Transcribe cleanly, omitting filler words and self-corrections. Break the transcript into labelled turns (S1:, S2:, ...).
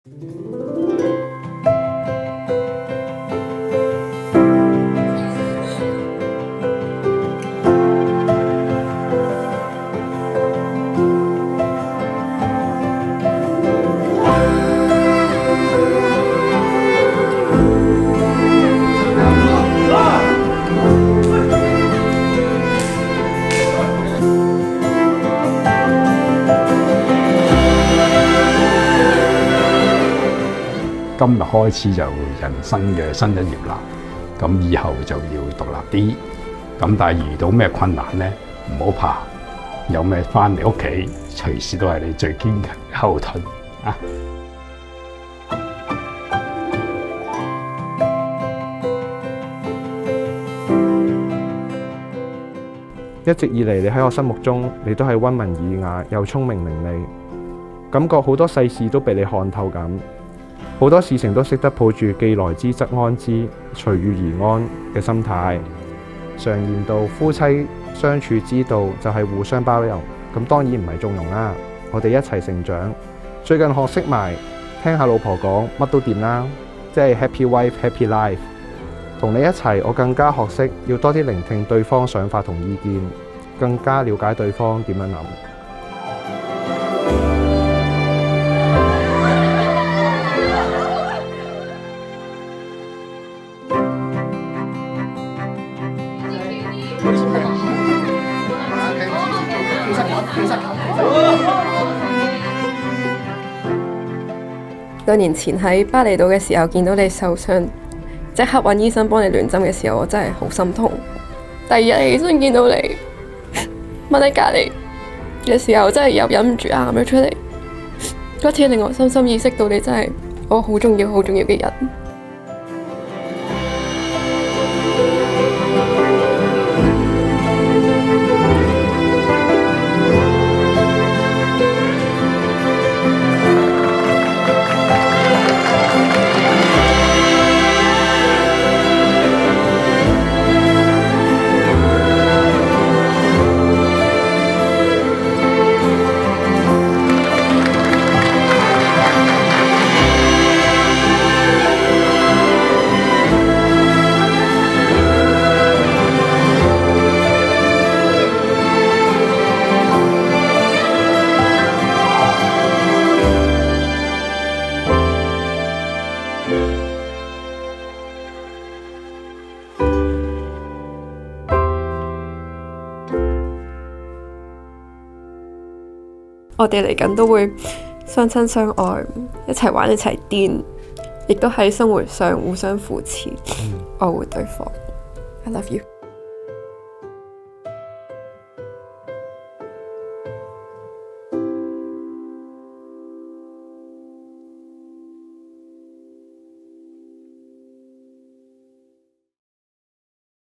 S1: 今日開始就人生嘅新一頁啦，咁以後就要獨立啲，咁但係遇到咩困難呢？唔好怕，有咩返嚟屋企，隨時都係你最堅強嘅後盾啊！
S2: 一直以嚟，你喺我心目中，你都係溫文爾雅又聰明伶俐，感覺好多世事都被你看透咁。好多事情都識得抱住既來之則安之，隨遇而安嘅心態。常言道，夫妻相處之道就係互相包容，咁當然唔係縱容啦。我哋一齊成長，最近學識埋聽下老婆講，乜都掂啦，即係 Happy Wife Happy Life。同你一齊，我更加學識要多啲聆聽對方想法同意見，更加了解對方點樣諗。
S3: 2年前喺巴厘島嘅時候見到你受傷，即刻揾醫生幫你亂針嘅時候，我真係好心痛。第二日起身見到你踎喺隔離嘅時候，真係又忍唔住喊咗出嚟。嗰次令我深深意識到你真係我好重要、好重要嘅人。我哋嚟緊都會相親相愛，一齊玩一齊癲，亦都喺生活上互相扶持，愛護對方。I love you。